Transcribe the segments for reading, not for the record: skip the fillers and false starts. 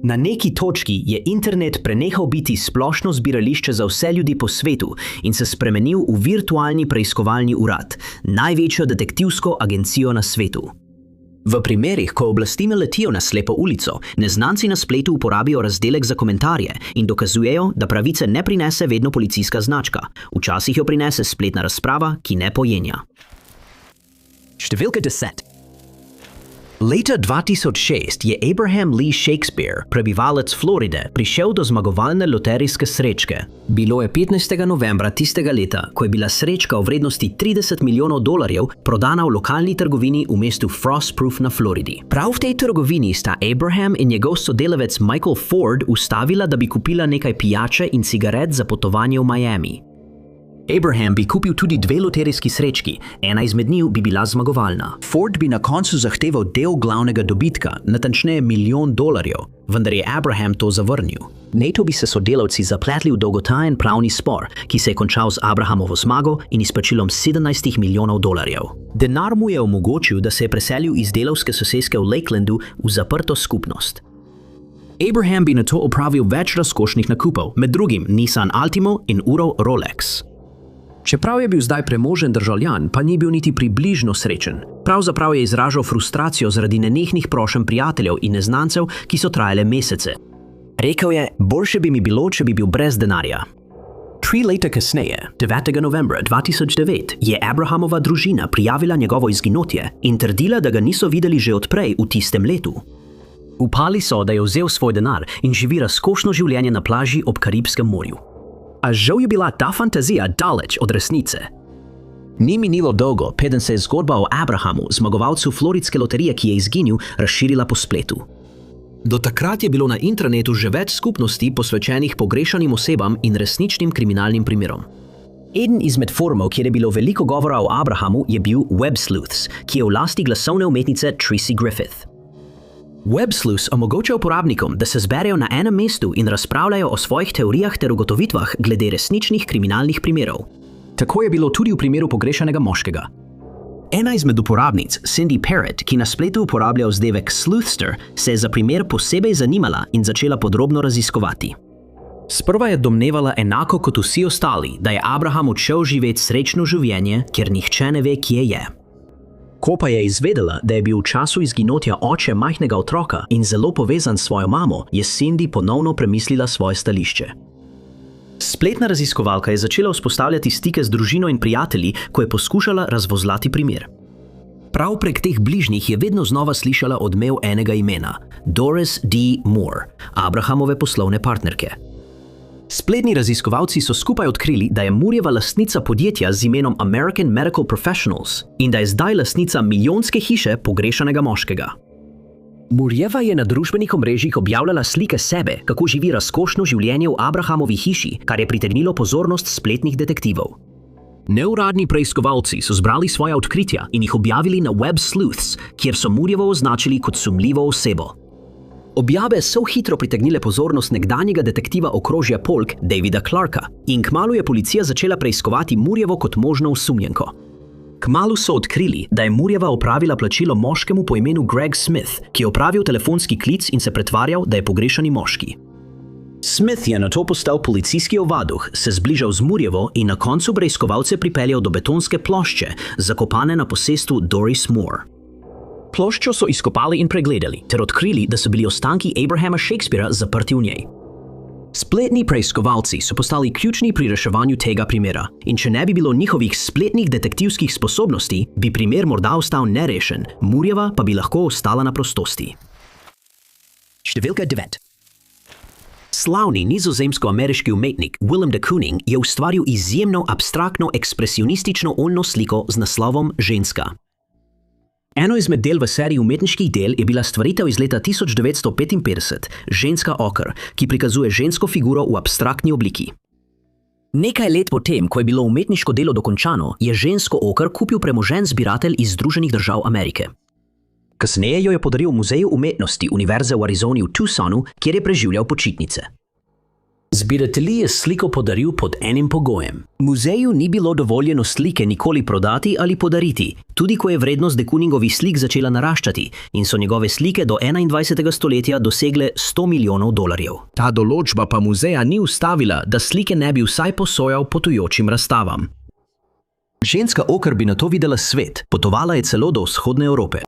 Na neki točki je internet prenehal biti splošno zbirališče za vse ljudi po svetu in se spremenil v virtualni preiskovalni urad, največjo detektivsko agencijo na svetu. V primerih, ko oblasti naletijo na slepo ulico, neznanci na spletu uporabijo razdelek za komentarje in dokazujejo, da pravice ne prinese vedno policijska značka. Včasih jo prinese spletna razprava, ki ne pojenja. Številka 10. Leta 2006 je Abraham Lee Shakespeare, prebivalec Floride, prišel do zmagovalne loterijske srečke. Bilo je 15. novembra tistega leta, ko je bila srečka v vrednosti $30 milijonov prodana v lokalni trgovini v mestu Frostproof na Floridi. Prav v tej trgovini sta Abraham in njegov sodelavec Michael Ford ustavila, da bi kupila nekaj pijače in cigaret za potovanje v Miami. Abraham bi kupil tudi 2 loterijski srečki, ena izmed njiju bi bila zmagovalna. Ford bi na koncu zahteval del glavnega dobitka, natančneje $1 milijon, vendar je Abraham to zavrnil. Nato bi se sodelavci zapletli v dolgotrajen pravni spor, ki se je končal z Abrahamovo zmago in izplačilom $17 milijonov. Denar mu je omogočil, da se je preselil iz delavske soseske v Lakelandu v zaprto skupnost. Abraham bi nato opravil več razkošnih nakupov, med drugim Nissan Altima in uro Rolex. Čeprav je bil zdaj premožen državljan, pa ni bil niti približno srečen. Pravzaprav je izražal frustracijo zaradi nenehnih prošenj prijateljev in neznancev, ki so trajale mesece. Rekel je, boljše bi mi bilo, če bi bil brez denarja. 3 leta kasneje, 9. novembra 2009, je Abrahamova družina prijavila njegovo izginotje in trdila, da ga niso videli že odprej v tistem letu. Upali so, da je vzel svoj denar in živi razkošno življenje na plaži ob Karibskem morju. A žal je bila ta fantazija daleč od resnice. Ni minilo dolgo, preden se je zgodba o Abrahamu, zmagovalcu floridske loterije, ki je izginil, razširila po spletu. Do takrat je bilo na internetu že več skupnosti posvečenih pogrešanim osebam in resničnim kriminalnim primerom. Eden izmed forumov, kjer je bilo veliko govora o Abrahamu, je bil Web Sleuths, ki je v lasti glasovne umetnice Tracy Griffith. Web Sleuths omogoča uporabnikom, da se zberejo na enem mestu in razpravljajo o svojih teorijah ter ugotovitvah glede resničnih kriminalnih primerov. Tako je bilo tudi v primeru pogrešanega moškega. Ena izmed uporabnic, Cindy Parrott, ki na spletu uporablja vzdevek Sleuthster, se je za primer posebej zanimala in začela podrobno raziskovati. Sprva je domnevala enako kot vsi ostali, da je Abraham odšel živeti srečno življenje, kjer nihče ne ve, kje je. Ko pa je izvedela, da je bil v času izginotja oče majhnega otroka in zelo povezan s svojo mamo, je Cindy ponovno premislila svoje stališče. Spletna raziskovalka je začela vzpostavljati stike z družino in prijatelji, ko je poskušala razvozlati primer. Prav prek teh bližnjih je vedno znova slišala odmev enega imena – Doris D. Moore, Abrahamove poslovne partnerke. Spletni raziskovalci so skupaj odkrili, da je Moorjeva lastnica podjetja z imenom American Medical Professionals in da je zdaj lastnica milijonske hiše pogrešanega moškega. Moorjeva je na družbenih omrežjih objavljala slike sebe, kako živi razkošno življenje v Abrahamovi hiši, kar je pritegnilo pozornost spletnih detektivov. Neuradni preiskovalci so zbrali svoja odkritja in jih objavili na Web Sleuths, kjer so Moorjevo označili kot sumljivo osebo. Objave so hitro pritegnile pozornost nekdanjega detektiva okrožja Polk Davida Clarka in kmalu je policija začela preiskovati Moorjevo kot možno osumljenko. Kmalu so odkrili, da je Moorjeva opravila plačilo moškemu po imenu Greg Smith, ki je opravil telefonski klic in se pretvarjal, da je pogrešani moški. Smith je nato postal policijski ovaduh, se zbližal z Moorjevo in na koncu preiskovalce pripeljal do betonske plošče, zakopane na posestvu Doris Moore. Ploščo so izkopali in pregledali, ter odkrili, da so bili ostanki Abrahama Shakespearea zaprti v njej. Spletni preiskovalci so postali ključni pri reševanju tega primera in če ne bi bilo njihovih spletnih detektivskih sposobnosti, bi primer morda ostal nerešen, Moorjeva pa bi lahko ostala na prostosti. Številka 9. Slavni nizozemsko-ameriški umetnik Willem de Kooning je ustvaril izjemno abstraktno ekspresionistično oljno sliko z naslovom Ženska. Eno izmed del v seriji umetniških del je bila stvaritev iz leta 1955, Ženska oker, ki prikazuje žensko figuro v abstraktni obliki. Nekaj let potem, ko je bilo umetniško delo dokončano, je žensko oker kupil premožen zbiratelj iz Združenih držav Amerike. Kasneje jo je podaril Muzeju umetnosti Univerze v Arizoni v Tucsonu, kjer je preživljal počitnice. Zbiratelji je sliko podaril pod enim pogojem. Muzeju ni bilo dovoljeno slike nikoli prodati ali podariti, tudi ko je vrednost de Kooningovih slik začela naraščati in so njegove slike do 21. stoletja dosegle $100 milijonov. Ta določba pa muzeja ni ustavila, da slike ne bi vsaj posojal potujočim razstavam. Ženska Oker bi na to videla svet, potovala je celo do vzhodne Evrope.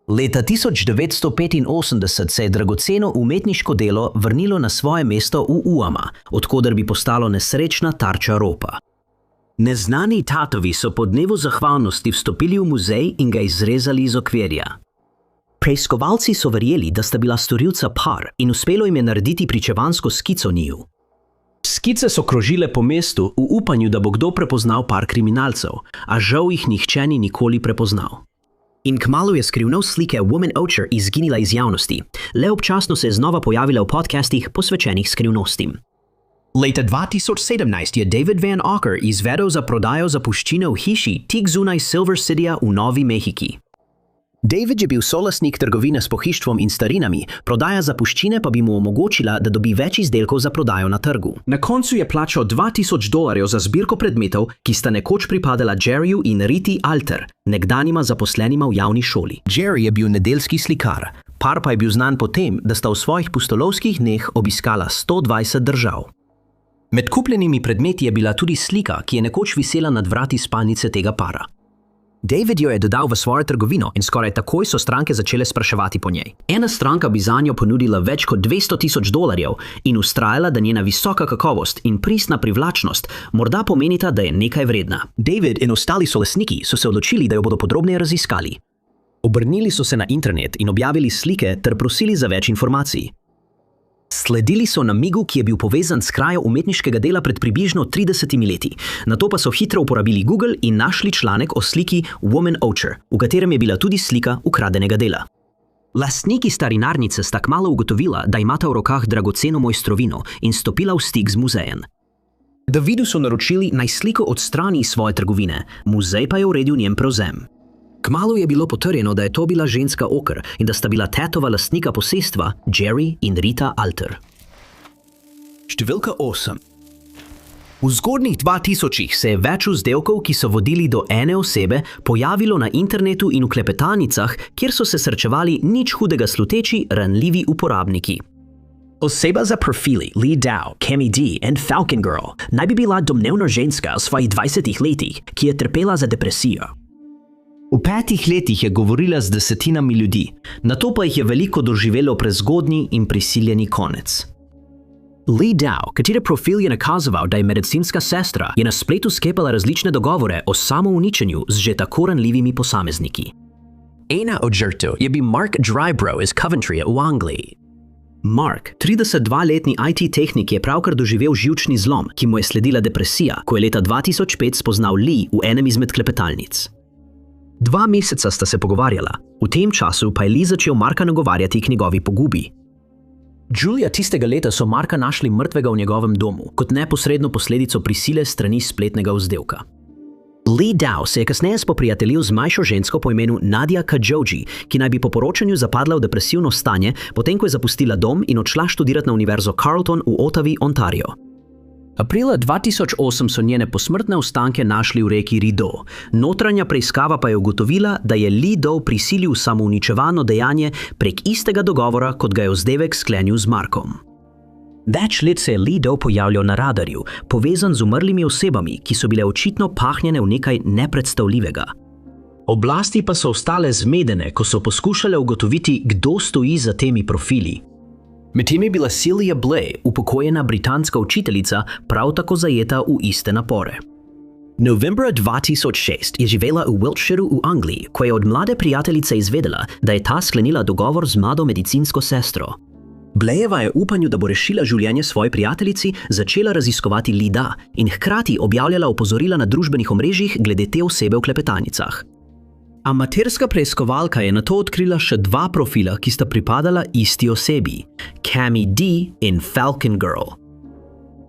Leta 1985 se je dragoceno umetniško delo vrnilo na svoje mesto v Uama, odkoder bi postalo nesrečna tarča ropa. Neznani tatovi so po dnevu zahvalnosti vstopili v muzej in ga izrezali iz okvirja. Preiskovalci so verjeli, da sta bila storilca par in uspelo jim je narediti pričevansko skico njiju. Skice so krožile po mestu v upanju, da bo kdo prepoznal par kriminalcev, a žal jih nihče ni nikoli prepoznal. In kmalu je skrivnost slike Woman Ocher izginila iz javnosti. Le občasno se je znova pojavila v podcastih posvečenih skrivnostim. Leta 2017 je David Van Ocker izvedel za prodajo zapuščine v hiši tik zunaj Silver Cityja v Novi Mehiki. David je bil solastnik trgovine s pohištvom in starinami, prodaja zapuščine pa bi mu omogočila, da dobi več izdelkov za prodajo na trgu. Na koncu je plačal $2000 za zbirko predmetov, ki sta nekoč pripadala Jerryju in Riti Alter, nekdanjima zaposlenima v javni šoli. Jerry je bil nedeljski slikar, par pa je bil znan po tem, da sta v svojih pustolovskih dneh obiskala 120 držav. Med kupljenimi predmeti je bila tudi slika, ki je nekoč visela nad vrati spalnice tega para. David jo je dodal v svojo trgovino in skoraj takoj so stranke začele spraševati po njej. Ena stranka bi zanjo ponudila več kot $200,000 in ustrajala, da njena visoka kakovost in pristna privlačnost morda pomenita, da je nekaj vredna. David in ostali solastniki so se odločili, da jo bodo podrobneje raziskali. Obrnili so se na internet in objavili slike ter prosili za več informacij. Sledili so namigu, ki je bil povezan s krajo umetniškega dela pred približno 30 leti. Nato pa so hitro uporabili Google in našli članek o sliki Woman Ocher, v katerem je bila tudi slika ukradenega dela. Lastniki starinarnice sta kmalu ugotovila, da imata v rokah dragoceno mojstrovino in stopila v stik z muzejem. Davidu so naročili, naj sliko odstrani iz svoje trgovine, muzej pa je uredil njen prevzem. Kmalu je bilo potrjeno, da je to bila ženska Oker in da sta bila tetova lastnika posestva Jerry in Rita Alter. Številka 8. V zgodnjih 2000-ih se je več vzdevkov, ki so vodili do ene osebe, pojavilo na internetu in v klepetalnicah, kjer so se srečevali nič hudega sluteči ranljivi uporabniki. Oseba za profili Lee Dow, Cami D in Falcon Girl naj bi bila domnevno ženska v svojih 20 letih, ki je trpela za depresijo. V 5 letih je govorila z desetinami ljudi, nato pa jih je veliko doživelo prezgodnji in prisiljeni konec. Lee Dow, katere profil je nakazoval, da je medicinska sestra, je na spletu sklepala različne dogovore o samouničenju z že tako ranljivimi posamezniki. Ena od žrtev je bil Mark Drybrow iz Coventryja v Angliji. Mark, 32-letni IT tehnik, je pravkar doživel živčni zlom, ki mu je sledila depresija, ko je leta 2005 spoznal Lee v enem izmed klepetalnic. 2 meseca sta se pogovarjala, v tem času pa je Lee začel Marka nagovarjati k njegovi pogubi. Julija tistega leta so Marka našli mrtvega v njegovem domu, kot neposredno posledico prisile strani spletnega vzdevka. Lee Dow se je kasneje spoprijateljil z mlajšo žensko po imenu Nadia Kajoji, ki naj bi po poročanju zapadla v depresivno stanje, potem ko je zapustila dom in odšla študirati na univerzo Carleton v Ottawi, Ontario. Aprila 2008 so njene posmrtne ostanke našli v reki Rideau. Notranja preiskava pa je ugotovila, da je Lee Dow prisilil samouničevano dejanje prek istega dogovora, kot ga je vzdevek sklenil z Markom. Več let se je Lee Dow pojavljal na radarju, povezan z umrlimi osebami, ki so bile očitno pahnjene v nekaj nepredstavljivega. Oblasti pa so ostale zmedene, ko so poskušale ugotoviti, kdo stoji za temi profili. Medtem je bila Celia Blay, upokojena britanska učiteljica, prav tako zajeta v iste napore. Novembra 2006 je živela v Wiltshireu v Angliji, ko je od mlade prijateljice izvedela, da je ta sklenila dogovor z mlado medicinsko sestro. Blayeva je v upanju, da bo rešila življenje svoji prijateljici, začela raziskovati Leeda in hkrati objavljala opozorila na družbenih omrežjih glede te osebe v klepetalnicah. Amaterska preiskovalka je nato odkrila še 2 profila, ki sta pripadala isti osebi, Cami D in Falcon Girl.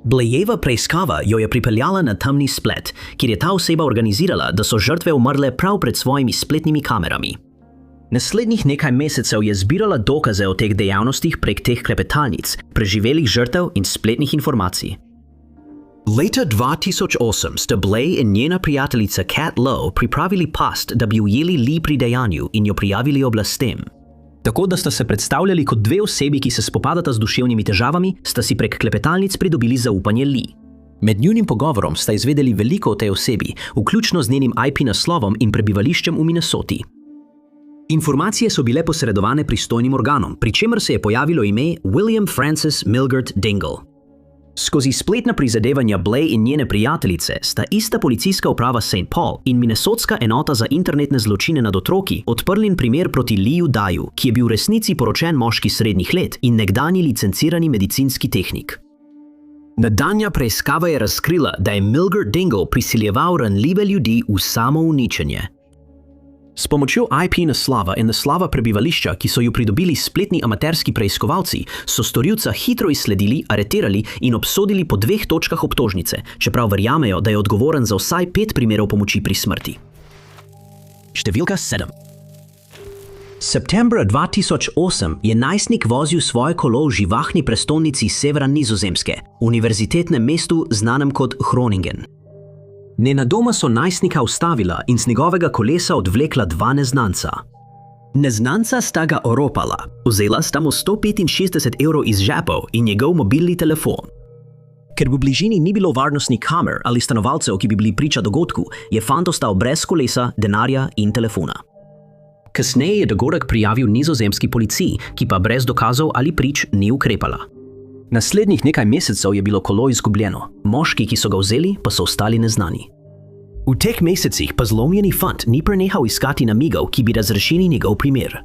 Blayeva preiskava jo je pripeljala na temni splet, kjer je ta oseba organizirala, da so žrtve umrle prav pred svojimi spletnimi kamerami. Naslednjih nekaj mesecev je zbirala dokaze o teh dejavnostih prek teh klepetalnic, preživelih žrtev in spletnih informacij. Leta 2008 sta Blay in njena prijateljica Kat Lowe pripravili past, da bi ujeli Lee pri dejanju in jo prijavili oblastem. Tako da sta se predstavljali kot dve osebi, ki se spopadata z duševnimi težavami, sta si prek klepetalnic pridobili zaupanje Lee. Med njunim pogovorom sta izvedeli veliko o tej osebi, vključno z njenim IP naslovom in prebivališčem v Minnesoti. Informacije so bile posredovane pristojnim organom, pri čemer se je pojavilo ime William Francis Milgard Dingle. Skozi spletna prizadevanja Blay in njene prijateljice sta ista policijska uprava St. Paul in Minnesotska enota za internetne zločine nad otroki odprli primer proti Leeju Daju, ki je bil v resnici poročen moški srednjih let in nekdanji licencirani medicinski tehnik. Nadaljnja preiskava je razkrila, da je Milgard Dingle prisiljeval ranljive ljudi v samouničenje. S pomočjo IP naslova in naslova prebivališča, ki so ju pridobili spletni amaterski preiskovalci, so storilca hitro izsledili, aretirali in obsodili po 2 točkah obtožnice, čeprav verjamejo, da je odgovoren za vsaj 5 primerov pomoči pri smrti. Številka 7. Septembra 2008 je najstnik vozil svoje kolo v živahni prestolnici severa Nizozemske, univerzitetnem mestu znanem kot Groningen. Nenadoma so najstnika ustavila in z njegovega kolesa odvlekla 2 neznanca. Neznanca sta ga oropala, vzela sta mu 165 € iz žepov in njegov mobilni telefon. Ker v bližini ni bilo varnostnih kamer ali stanovalcev, ki bi bili priča dogodku, je fant ostal brez kolesa, denarja in telefona. Kasneje je dogodek prijavil nizozemski policiji, ki pa brez dokazov ali prič ni ukrepala. Naslednjih nekaj mesecev je bilo kolo izgubljeno, moški, ki so ga vzeli, pa so ostali neznani. V teh mesecih pa zlomljeni fant ni prenehal iskati namigov, ki bi razrešili njegov primer.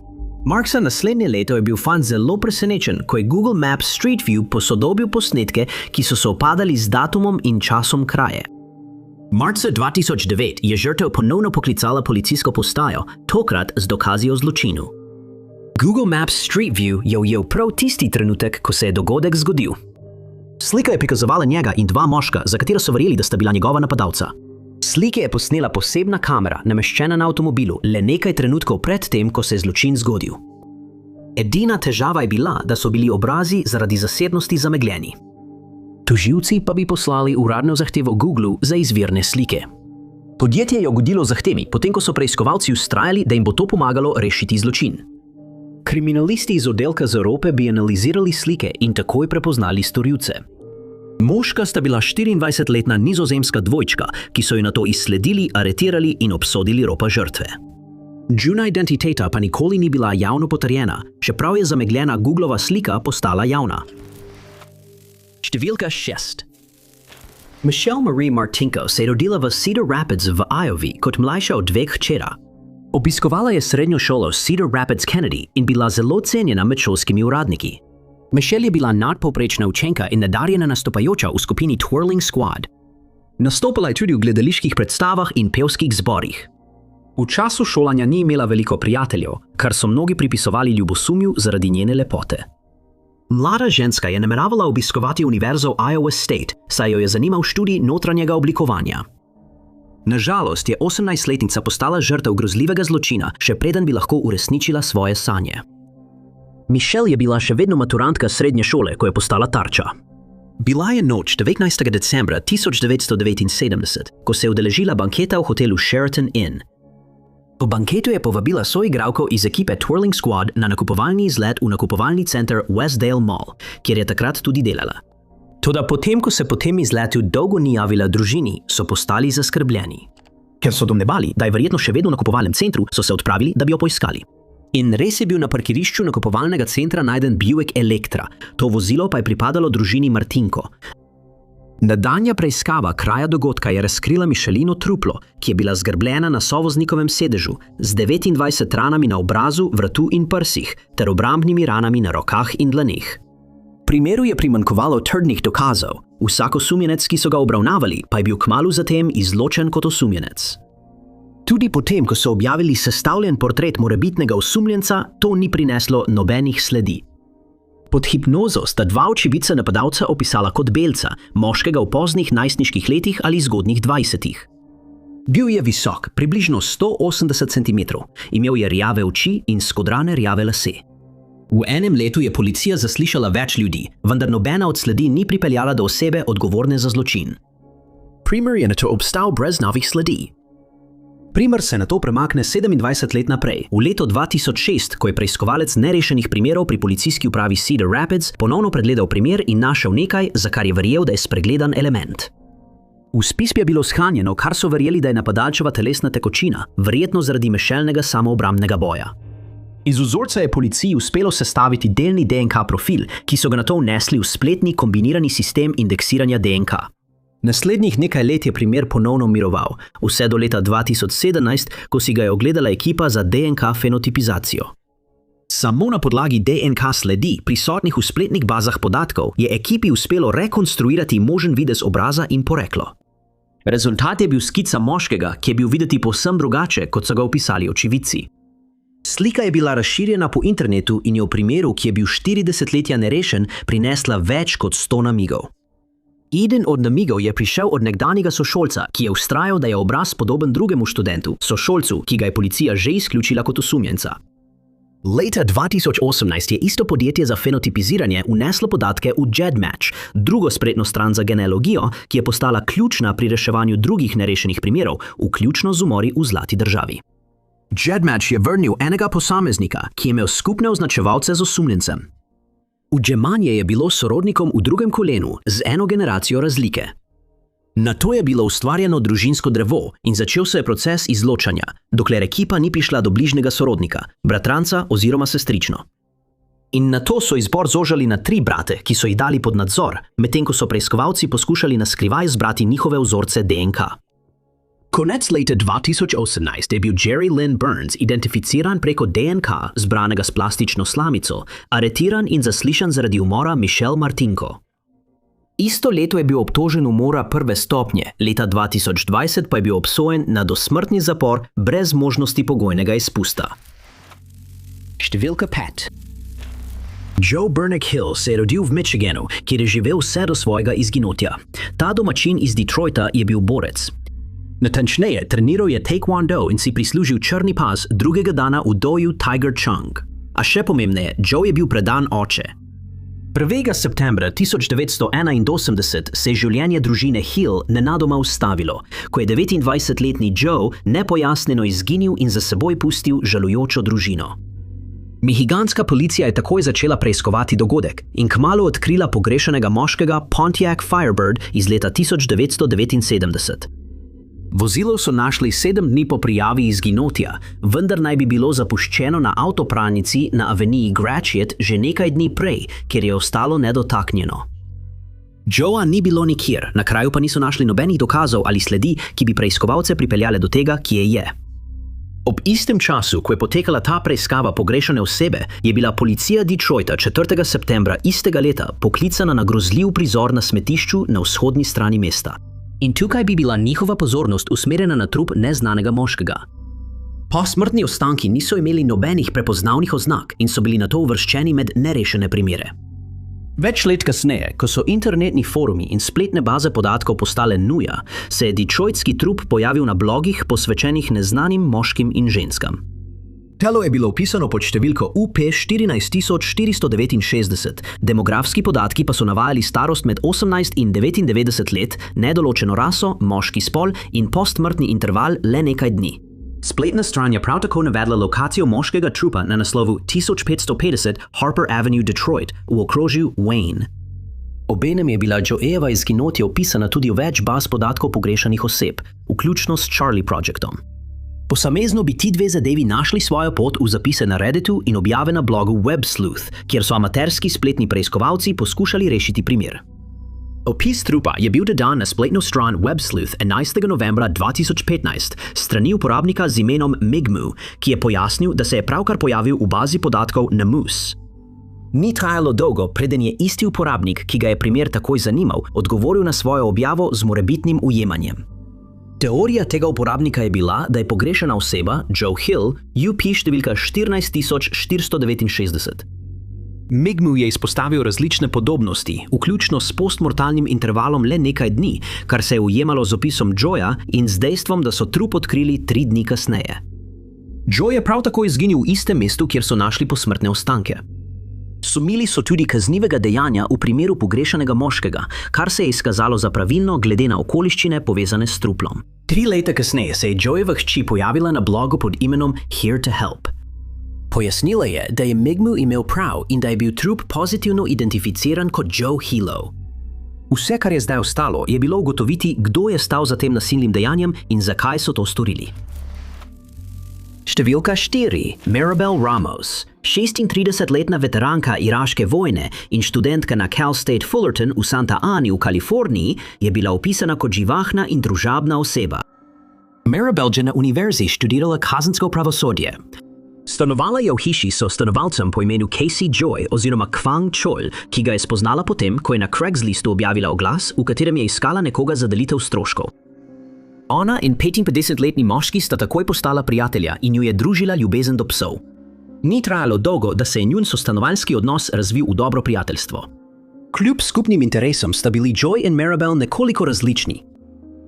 Marksa naslednje leto je bil fant zelo presenečen, ko je Google Maps Street View posodobil posnetke, ki so se upadali z datumom in časom kraje. Marca 2009 je žrtev ponovno poklicala policijsko postajo, tokrat z dokazi o zločinu. Google Maps Street View je ujel prav tisti trenutek, ko se je dogodek zgodil. Slika je prikazovala njega in 2 moška, za katera so verjeli, da sta bila njegova napadalca. Slike je posnela posebna kamera, nameščena na avtomobilu, le nekaj trenutkov pred tem, ko se je zločin zgodil. Edina težava je bila, da so bili obrazi zaradi zasebnosti zamegljeni. Tožilci pa bi poslali uradno zahtevo Googlu za izvirne slike. Podjetje je ugodilo zahtevi, potem ko so preiskovalci vztrajali, da jim bo to pomagalo rešiti zločin. Kriminalisti iz oddelka za rope bi analizirali slike in takoj prepoznali storilce. Moška sta bila 24-letna nizozemska dvojčka, ki so jo nato izsledili, aretirali in obsodili ropa žrtve. Njuna identiteta pa nikoli ni bila javno potrjena, čeprav je zamegljena Googlova slika postala javna. Številka 6. Michelle Marie Martinko se je rodila v Cedar Rapids v Iowa kot mlajša od 2 hčera. Obiskovala je srednjo šolo Cedar Rapids Kennedy in bila zelo cenjena med šolskimi uradniki. Michelle je bila nadpovprečna učenka in nadarjena nastopajoča v skupini Twirling Squad. Nastopala je tudi v gledaliških predstavah in pevskih zborih. V času šolanja ni imela veliko prijateljev, kar so mnogi pripisovali ljubosumju zaradi njene lepote. Mlada ženska je nameravala obiskovati univerzo Iowa State, saj jo je zanimal študij notranjega oblikovanja. Nažalost je 18-letnica postala žrtev grozljivega zločina, še preden bi lahko uresničila svoje sanje. Michelle je bila še vedno maturantka srednje šole, ko je postala tarča. Bila je noč 19. decembra 1979, ko se je udeležila banketa v hotelu Sheraton Inn. Po banketu je povabila soigralko iz ekipe Twirling Squad na nakupovalni izlet v nakupovalni center Westdale Mall, kjer je takrat tudi delala. Toda potem, ko se po tem izletu dolgo ni javila družini, so postali zaskrbljeni. Ker so domnevali, da je verjetno še vedno v nakupovalnem centru, so se odpravili, da bi jo poiskali. In res je bil na parkirišču nakupovalnega centra najden Buick Electra, to vozilo pa je pripadalo družini Martinko. Nadaljnja preiskava kraja dogodka je razkrila Michelino truplo, ki je bila zgrbljena na sovoznikovem sedežu, z 29 ranami na obrazu, vratu in prsih, ter obrambnimi ranami na rokah in dlaneh. Primeru je primanjkovalo trdnih dokazov, vsak osumljenec, ki so ga obravnavali, pa je bil kmalu zatem izločen kot osumljenec. Tudi potem, ko so objavili sestavljen portret morebitnega osumljenca, to ni prineslo nobenih sledi. Pod hipnozo sta 2 očividca napadalca opisala kot belca, moškega v poznih najstniških letih ali zgodnjih 20-ih. Bil je visok, približno 180 cm, imel je rjave oči in skodrane rjave lase. V enem letu je policija zaslišala več ljudi, vendar nobena od sledi ni pripeljala do osebe odgovorne za zločin. Primer je nato obstal brez novih sledi. Primer se nato premakne 27 let naprej, v leto 2006, ko je preiskovalec nerešenih primerov pri policijski upravi Cedar Rapids ponovno pregledal primer in našel nekaj, za kar je verjel, da je spregledan element. V spis je bilo shranjeno, kar so verjeli, da je napadalčeva telesna tekočina, verjetno zaradi mešelnega samoobrambnega boja. Iz vzorca je policiji uspelo sestaviti delni DNK profil, ki so ga nato vnesli v spletni kombinirani sistem indeksiranja DNK. Naslednjih nekaj let je primer ponovno miroval, vse do leta 2017, ko si ga je ogledala ekipa za DNK fenotipizacijo. Samo na podlagi DNK sledi, prisotnih v spletnih bazah podatkov, je ekipi uspelo rekonstruirati možen videz obraza in poreklo. Rezultat je bil skica moškega, ki je bil videti povsem drugače, kot so ga opisali očividci. Slika je bila razširjena po internetu in je v primeru, ki je bil 40 letja nerešen, prinesla več kot 100 namigov. Eden od namigov je prišel od nekdanjega sošolca, ki je vztrajal, da je obraz podoben drugemu študentu, sošolcu, ki ga je policija že izključila kot osumljenca. Leta 2018 je isto podjetje za fenotipiziranje vneslo podatke v GEDmatch, drugo spletno stran za genealogijo, ki je postala ključna pri reševanju drugih nerešenih primerov, vključno z umori v Zlati državi. GEDmatch je vrnil enega posameznika, ki je imel skupne označevalce z osumljencem. Udžemanje je bilo sorodnikom v drugem kolenu z eno generacijo razlike. Nato je bilo ustvarjeno družinsko drevo in začel se je proces izločanja, dokler ekipa ni prišla do bližnjega sorodnika, bratranca oziroma sestrično. In nato so izbor zožali na 3 brate, ki so jih dali pod nadzor, medtem ko so preiskovalci poskušali na skrivaj zbrati njihove vzorce DNK. Konec leta 2018 je bil Jerry Lynn Burns identificiran preko DNK zbranega s plastično slamico, aretiran in zaslišan zaradi umora Michelle Martinko. Isto leto je bil obtožen umora prve stopnje, leta 2020 pa je bil obsojen na dosmrtni zapor brez možnosti pogojnega izpusta. Številka 5. Joe Bernick Hill se je rodil v Michiganu, kjer je živel vse do svojega izginotja. Ta domačin iz Detroita je bil borec. Natančneje, treniral je taekwondo in si prislužil črni pas drugega dana v doju Tiger Chung. A še pomembneje, Joe je bil predan oče. 1. septembra 1981 se je življenje družine Hill nenadoma ustavilo, ko je 29-letni Joe nepojasnjeno izginil in za seboj pustil žalujočo družino. Michiganska policija je takoj začela preiskovati dogodek in kmalu odkrila pogrešanega moškega Pontiac Firebird iz leta 1979. Vozilo so našli 7 dni po prijavi izginotja, vendar naj bi bilo zapuščeno na avtopralnici na aveniji Gratiot že nekaj dni prej, ker je ostalo nedotaknjeno. Joea ni bilo nikjer, na kraju pa niso našli nobenih dokazov ali sledi, ki bi preiskovalce pripeljale do tega, kje je. Ob istem času, ko je potekala ta preiskava pogrešane osebe, je bila policija Detroita 4. septembra istega leta poklicana na grozljiv prizor na smetišču na vzhodni strani mesta. In tukaj bi bila njihova pozornost usmerjena na trup neznanega moškega. Posmrtni ostanki niso imeli nobenih prepoznavnih oznak in so bili nato uvrščeni med nerešene primere. Več let kasneje, ko so internetni forumi in spletne baze podatkov postale nuja, se je detroitski trup pojavil na blogih posvečenih neznanim moškim in ženskam. Telo je bilo opisano pod številko UP 14469, demografski podatki pa so navajali starost med 18 in 99 let, nedoločeno raso, moški spol in postmrtni interval le nekaj dni. Spletna stran je prav tako navedla lokacijo moškega trupa na naslovu 1550 Harper Avenue, Detroit, v okrožju Wayne. Obenem je bila Joeeva izginotja opisana tudi v več baz podatkov pogrešanih oseb, vključno s Charlie Projectom. Posamezno bi ti dve zadevi našli svojo pot v zapise na Redditu in objave na blogu WebSleuth, kjer so amaterski spletni preiskovalci poskušali rešiti primer. Opis trupa je bil dodan na spletno stran WebSleuth 11. novembra 2015 strani uporabnika z imenom Migmu, ki je pojasnil, da se je pravkar pojavil v bazi podatkov na Moose. Ni trajalo dolgo, preden je isti uporabnik, ki ga je primer takoj zanimal, odgovoril na svojo objavo z morebitnim ujemanjem. Teorija tega uporabnika je bila, da je pogrešana oseba, Joe Hill, UP številka 14469. Mi'kmaq je izpostavil različne podobnosti, vključno s postmortalnim intervalom le nekaj dni, kar se je ujemalo z opisom Joya in z dejstvom, da so trup odkrili 3 dni kasneje. Joy je prav tako izginil v istem mestu, kjer so našli posmrtne ostanke. Sumili so tudi kaznivega dejanja v primeru pogrešanega moškega, kar se je izkazalo za pravilno glede na okoliščine povezane s truplom. 3 leta kasneje se je Joyeva hči pojavila na blogu pod imenom Here to Help. Pojasnila je, da je Mi'kmaq imel prav in da je bil trup pozitivno identificiran kot Joe Hilo. Vse, kar je zdaj ostalo, je bilo ugotoviti, kdo je stal za tem nasilnim dejanjem in zakaj so to storili. Številka 4. Maribel Ramos, 36-letna veteranka iraške vojne in študentka na Cal State Fullerton v Santa Ani v Kaliforniji, je bila opisana kot živahna in družabna oseba. Maribel je na univerzi študirala kazensko pravosodje. Stanovala je v hiši so stanovalcem po imenu Casey Joy oziroma Kwang Chol, ki ga je spoznala potem, ko je na Craigslistu objavila oglas, v katerem je iskala nekoga za delitev stroškov. Ona in 55-letni moški sta takoj postala prijatelja in ju je družila ljubezen do psov. Ni trajalo dolgo, da se je njun sostanovalski odnos razvil v dobro prijateljstvo. Kljub skupnim interesom sta bili Joy in Maribel nekoliko različni.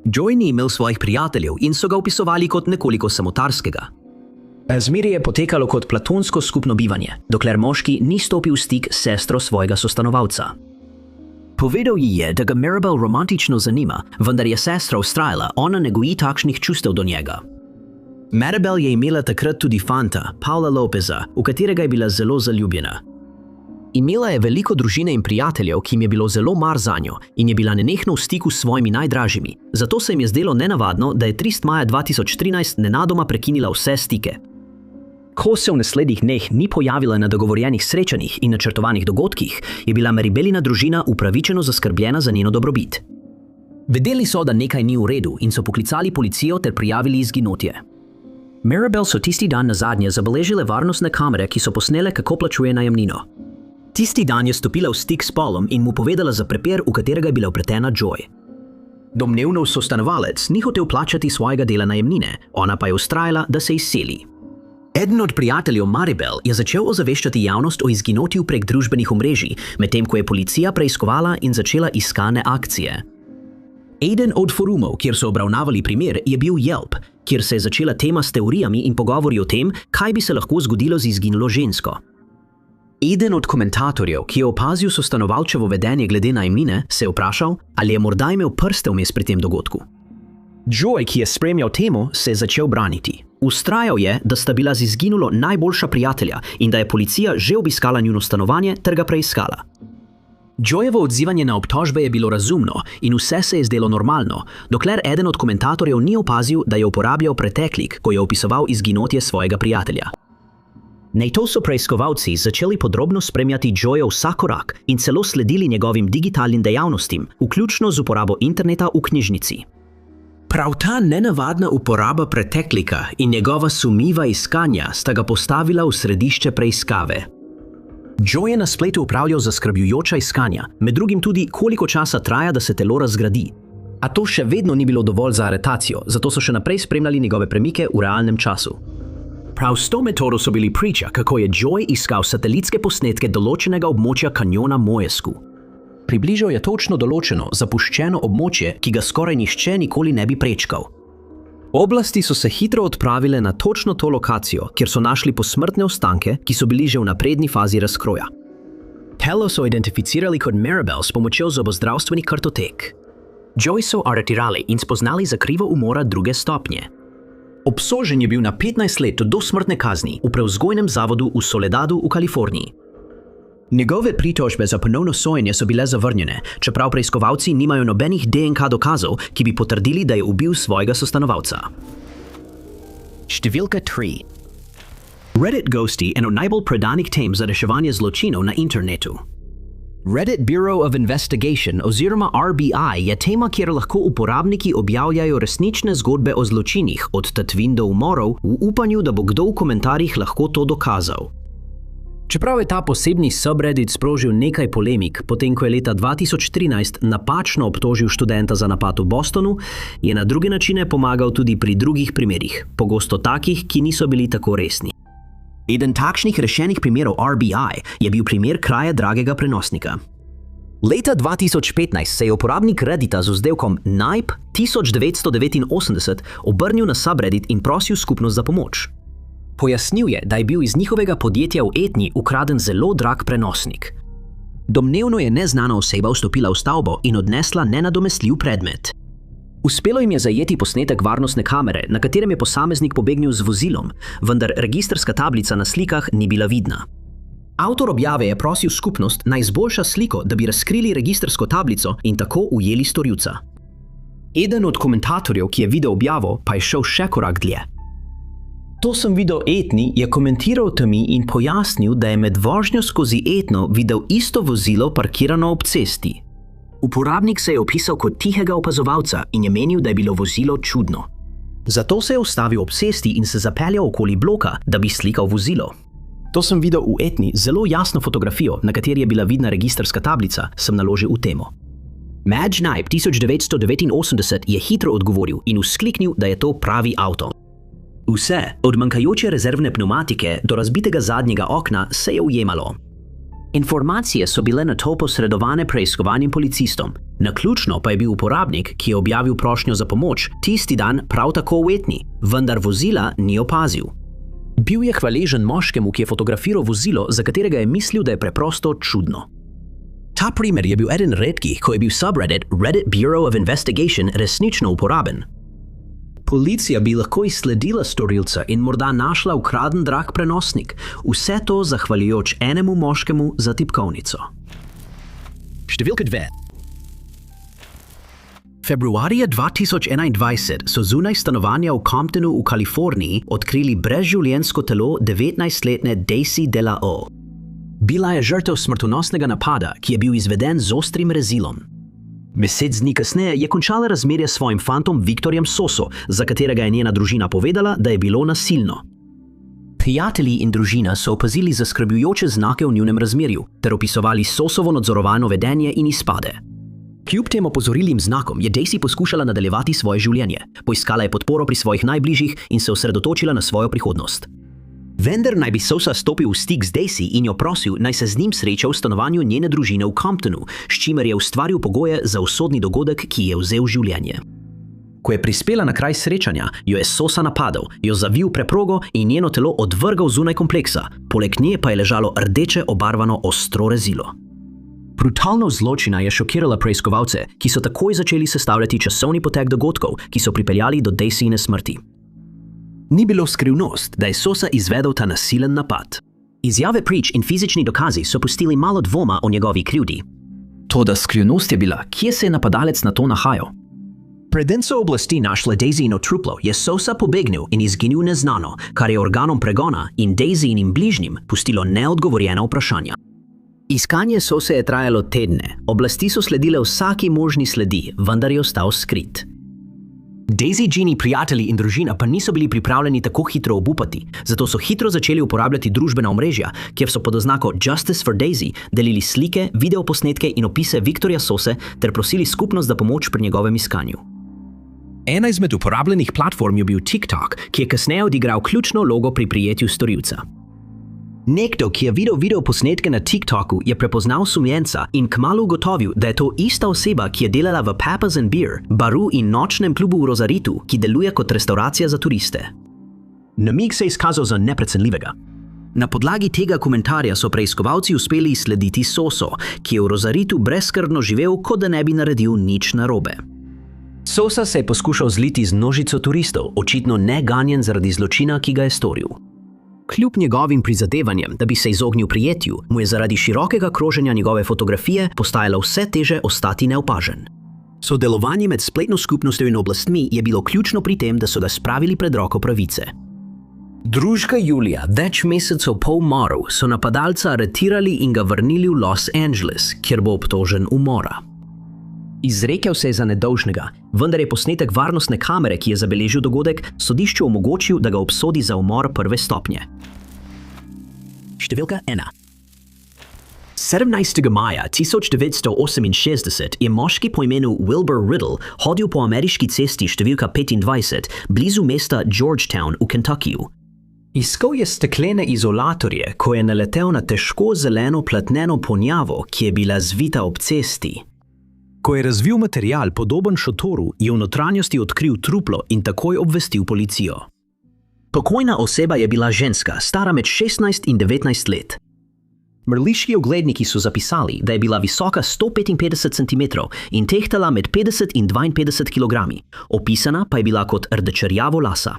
Joy ni imel svojih prijateljev in so ga opisovali kot nekoliko samotarskega. Razmerje je potekalo kot platonsko skupno bivanje, dokler moški ni stopil v stik s sestro svojega sostanovalca. Povedal ji je, da ga Maribel romantično zanima, vendar je sestra vztrajala, ona ne goji takšnih čustev do njega. Maribel je imela takrat tudi fanta, Paula Lopeza, v katerega je bila zelo zaljubljena. Imela je veliko družine in prijateljev, ki jim je bilo zelo mar zanjo in je bila nenehno v stiku s svojimi najdražjimi, zato se jim je zdelo nenavadno, da je 30. maja 2013 nenadoma prekinila vse stike. Ko se v naslednjih dneh ni pojavila na dogovorjenih srečanjih in načrtovanih dogodkih, je bila Maribelina družina upravičeno zaskrbljena za njeno dobrobit. Vedeli so, da nekaj ni v redu in so poklicali policijo ter prijavili izginotje. Maribel so tisti dan nazadnje zabeležile varnostne kamere, ki so posnele, kako plačuje najemnino. Tisti dan je stopila v stik s Paulom in mu povedala za prepir, v katerega je bila vpletena Joy. Domnevno sostanovalec ni hotel plačati svojega dela najemnine, ona pa je vztrajala, da se izseli. Eden od prijateljev Maribel je začel ozaveščati javnost o izginotju prek družbenih omrežij, medtem ko je policija preiskovala in začela iskane akcije. Eden od forumov, kjer so obravnavali primer, je bil Yelp, kjer se je začela tema s teorijami in pogovori o tem, kaj bi se lahko zgodilo z izginulo žensko. Eden od komentatorjev, ki je opazil sostanovalčevo vedenje glede najemnine, se je vprašal, ali je morda imel prste vmes pri tem dogodku. Joy, ki je spremljal temo, se je začel braniti. Vztrajal je, da sta bila z izginulo najboljša prijatelja in da je policija že obiskala njuno stanovanje ter ga preiskala. Joyevo odzivanje na obtožbe je bilo razumno in vse se je zdelo normalno, dokler eden od komentatorjev ni opazil, da je uporabljal preteklik, ko je opisoval izginotje svojega prijatelja. Nato so preiskovalci začeli podrobno spremljati Joyev vsak korak in celo sledili njegovim digitalnim dejavnostim, vključno z uporabo interneta v knjižnici. Prav ta nenavadna uporaba preteklika in njegova sumljiva iskanja sta ga postavila v središče preiskave. Joy je na spletu upravljal zaskrbljujoča iskanja, med drugim tudi, koliko časa traja, da se telo razgradi. A to še vedno ni bilo dovolj za aretacijo, zato so še naprej spremljali njegove premike v realnem času. Prav s to metodo so bili priča, kako je Joy iskal satelitske posnetke določenega območja kanjona Moesku. Približal je točno določeno, zapuščeno območje, ki ga skoraj nihče nikoli ne bi prečkal. Oblasti so se hitro odpravile na točno to lokacijo, kjer so našli posmrtne ostanke, ki so bili že v napredni fazi razkroja. Telo so identificirali kot Maribel s pomočjo zobozdravstvenih kartotek. Joy so aretirali in spoznali za krivo umora 2. stopnje. Obsožen je bil na 15 let do smrtne kazni v prevzgojnem zavodu v Soledadu v Kaliforniji. Njegove pritožbe za ponovno sojenje so bile zavrnjene, čeprav preiskovalci nimajo nobenih DNK dokazov, ki bi potrdili, da je ubil svojega sostanovalca. Številka 3. Reddit ghosti eno najbolj predanih tem za reševanje zločinov na internetu. Reddit Bureau of Investigation oziroma RBI je tema, kjer lahko uporabniki objavljajo resnične zgodbe o zločinih, od tatvin do umorov, v upanju, da bo kdo v komentarjih lahko to dokazal. Čeprav je ta posebni subreddit sprožil nekaj polemik, potem ko je leta 2013 napačno obtožil študenta za napad v Bostonu, je na druge načine pomagal tudi pri drugih primerih, pogosto takih, ki niso bili tako resni. Eden takšnih rešenih primerov RBI je bil primer kraja dragega prenosnika. Leta 2015 se je uporabnik Reddita z vzdevkom Nipe 1989 obrnil na subreddit in prosil skupnost za pomoč. Pojasnil je, da je bil iz njihovega podjetja v Etni ukraden zelo drag prenosnik. Domnevno je neznana oseba vstopila v stavbo in odnesla nenadomestljiv predmet. Uspelo jim je zajeti posnetek varnostne kamere, na katerem je posameznik pobegnil z vozilom, vendar registrska tablica na slikah ni bila vidna. Avtor objave je prosil skupnost naj izboljša sliko, da bi razkrili registrsko tablico in tako ujeli storilca. Eden od komentatorjev, ki je videl objavo, pa je šel še korak dlje. To sem videl Etni, je komentiral temi in pojasnil, da je med vožnjo skozi Etno videl isto vozilo parkirano ob cesti. Uporabnik se je opisal kot tihega opazovalca in je menil, da je bilo vozilo čudno. Zato se je ustavil ob cesti in se zapeljal okoli bloka, da bi slikal vozilo. To sem videl v Etni zelo jasno fotografijo, na kateri je bila vidna registrska tablica, sem naložil v temo. Madge Nipe 1989 je hitro odgovoril in vzkliknil, da je to pravi avto. Vse, od manjkajoče rezervne pneumatike do razbitega zadnjega okna, se je ujemalo. Informacije so bile nato posredovane preiskovanim policistom. Naključno pa je bil uporabnik, ki je objavil prošnjo za pomoč, tisti dan prav tako v Etni, vendar vozila ni opazil. Bil je hvaležen moškemu, ki je fotografiral vozilo, za katerega je mislil, da je preprosto čudno. Ta primer je bil eden redkih, ko je bil subreddit Reddit Bureau of Investigation resnično uporaben. Policija bi lahko izsledila storilca in morda našla ukraden drag prenosnik, vse to zahvaljujoč enemu moškemu za tipkovnico. Številka 2. Februarja 2021 so zunaj stanovanja v Comptonu v Kaliforniji odkrili brezživljenjsko telo 19-letne Daisy DeLao. Bila je žrtev smrtonosnega napada, ki je bil izveden z ostrim rezilom. Mesec dni kasneje je končala razmerje s svojim fantom Viktorjem Soso, za katerega je njena družina povedala, da je bilo nasilno. Prijatelji in družina so opazili zaskrbljujoče znake v njunem razmerju ter opisovali Sosovo nadzorovano vedenje in izpade. Kljub tem opozorilnim znakom je Daisy poskušala nadaljevati svoje življenje, poiskala je podporo pri svojih najbližjih in se osredotočila na svojo prihodnost. Vendar naj bi Sosa stopil v stik z Daisy in jo prosil, naj se z njim sreča v stanovanju njene družine v Comptonu, s čimer je ustvaril pogoje za usodni dogodek, ki je vzel življenje. Ko je prispela na kraj srečanja, jo je Sosa napadel, jo zavil preprogo in njeno telo odvrgal zunaj kompleksa, poleg nje pa je ležalo rdeče obarvano ostro rezilo. Brutalnost zločina je šokirala preiskovalce, ki so takoj začeli sestavljati časovni potek dogodkov, ki so pripeljali do Daisyjine smrti. Ni bilo skrivnost, da je Sosa izvedel ta nasilen napad. Izjave prič in fizični dokazi so pustili malo dvoma o njegovi krivdi. Toda skrivnost je bila, kje se je napadalec na to nahajal. Preden so oblasti našle Daisyjino truplo, je Sosa pobegnil in izginil neznano, kar je organom pregona in Daisyjinim bližnjim pustilo neodgovorjena vprašanja. Iskanje Sose je trajalo tedne, oblasti so sledile vsaki možni sledi, vendar je ostal skrit. Daisy Jeanni prijatelji in družina pa niso bili pripravljeni tako hitro obupati, zato so hitro začeli uporabljati družbena omrežja, kjer so pod oznako Justice for Daisy delili slike, videoposnetke in opise Viktorja Sose ter prosili skupnost za pomoč pri njegovem iskanju. Ena izmed uporabljenih platform je bil TikTok, ki je kasneje odigral ključno vlogo pri prijetju storilca. Nekdo, ki je videl videoposnetke na TikToku, je prepoznal sumljenca in kmalu ugotovil, da je to ista oseba, ki je delala v Papa's and Beer, baru in nočnem klubu v Rosaritu, ki deluje kot restauracija za turiste. Namig se je izkazal za neprecenljivega. Na podlagi tega komentarja so preiskovalci uspeli izslediti Soso, ki je v Rosaritu brezskrbno živel, kot da ne bi naredil nič narobe. Sosa se je poskušal zliti z množico turistov, očitno ne ganjen zaradi zločina, ki ga je storil. Kljub njegovim prizadevanjem, da bi se izognil prijetju, mu je zaradi širokega kroženja njegove fotografije postajalo vse teže ostati neopažen. Sodelovanje med spletno skupnostjo in oblastmi je bilo ključno pri tem, da so ga spravili pred roko pravice. Družka Julija, več mesecev po umoru, so napadalca aretirali in ga vrnili v Los Angeles, kjer bo obtožen umora. Izrekel se je za nedolžnega, vendar je posnetek varnostne kamere, ki je zabeležil dogodek, sodišču omogočil, da ga obsodi za umor prve stopnje. Številka 1. 17. maja 1968 je moški po imenu Wilbur Riddle hodil po ameriški cesti številka 25 blizu mesta Georgetown v Kentuckyju. Iskal je steklene izolatorje, ko je naletel na težko zeleno platneno ponjavo, ki je bila zvita ob cesti. Ko je razvil material podoben šotoru, je v notranjosti odkril truplo in takoj obvestil policijo. Pokojna oseba je bila ženska, stara med 16 in 19 let. Mrliški ogledniki so zapisali, da je bila visoka 155 cm in tehtala med 50 in 52 kg, opisana pa je bila kot rdečerjavo lasa.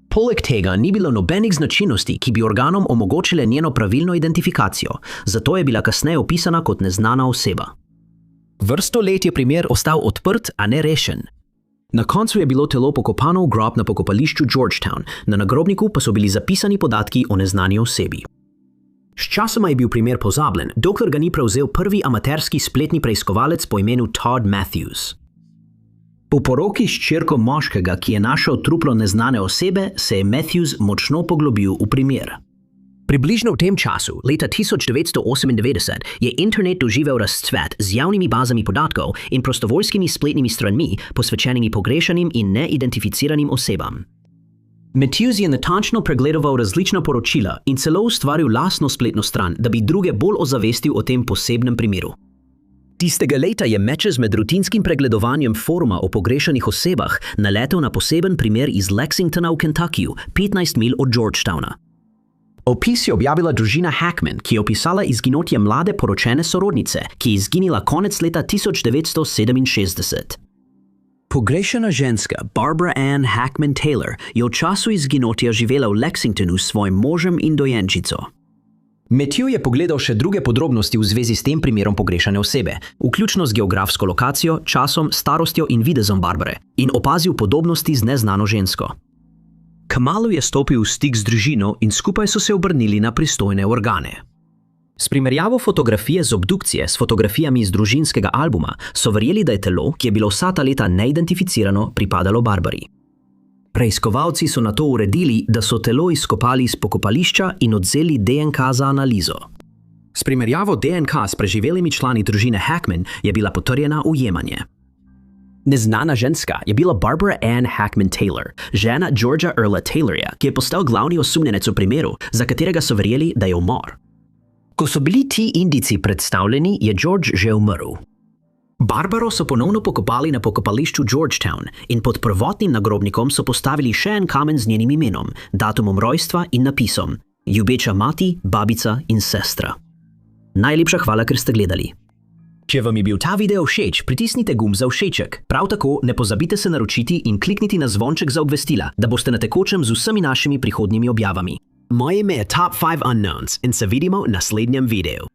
Poleg tega ni bilo nobenih značilnosti, ki bi organom omogočile njeno pravilno identifikacijo, zato je bila kasneje opisana kot neznana oseba. Vrsto let je primer ostal odprt, a ne rešen. Na koncu je bilo telo pokopano v grob na pokopališču Georgetown, na nagrobniku pa so bili zapisani podatki o neznani osebi. Sčasoma je bil primer pozabljen, dokler ga ni prevzel prvi amaterski spletni preiskovalec po imenu Todd Matthews. Po poroki s hčerko moškega, ki je našel truplo neznane osebe, se je Matthews močno poglobil v primer. Približno v tem času, leta 1998, je internet doživel razcvet z javnimi bazami podatkov in prostovoljskimi spletnimi stranmi, posvečenimi pogrešanim in neidentificiranim osebam. Matthews je natančno pregledoval različna poročila in celo ustvaril lastno spletno stran, da bi druge bolj ozavestil o tem posebnem primeru. Tistega leta je Matthews med rutinskim pregledovanjem foruma o pogrešanih osebah naletel na poseben primer iz Lexingtona v Kentuckyju, 15 milj od Georgetowna. Opis je objavila družina Hackman, ki je opisala izginotje mlade poročene sorodnice, ki je izginila konec leta 1967. Pogrešana ženska Barbara Ann Hackman Taylor je v času izginotja živela v Lexingtonu s svojim možem in dojenčico. Matthew je pogledal še druge podrobnosti v zvezi s tem primerom pogrešane osebe, vključno z geografsko lokacijo, časom, starostjo in videzom Barbare, in opazil podobnosti z neznano žensko. Kmalu je stopil v stik z družino in skupaj so se obrnili na pristojne organe. S primerjavo fotografije z obdukcije s fotografijami iz družinskega albuma so verjeli, da je telo, ki je bilo vsa ta leta neidentificirano, pripadalo Barbari. Preiskovalci so nato uredili, da so telo izkopali iz pokopališča in odzeli DNK za analizo. S primerjavo DNK s preživelimi člani družine Hackman je bila potrjena ujemanje. Neznana ženska je bila Barbara Ann Hackman Taylor, žena Georgia Earla Taylorja, ki je postal glavni osumljenec v primeru, za katerega so verjeli, da je umor. Ko so bili ti indici predstavljeni, je George že umrl. Barbaro so ponovno pokopali na pokopališču Georgetown in pod prvotnim nagrobnikom so postavili še en kamen z njenim imenom, datumom rojstva in napisom: ljubeča mati, babica in sestra. Najlepša hvala, ker ste gledali. Če vam je bil ta video všeč, pritisnite gumb za všeček. Prav tako ne pozabite se naročiti in klikniti na zvonček za obvestila, da boste na tekočem z vsemi našimi prihodnjimi objavami. Moje ime je Top 5 Unknowns in se vidimo v naslednjem videu.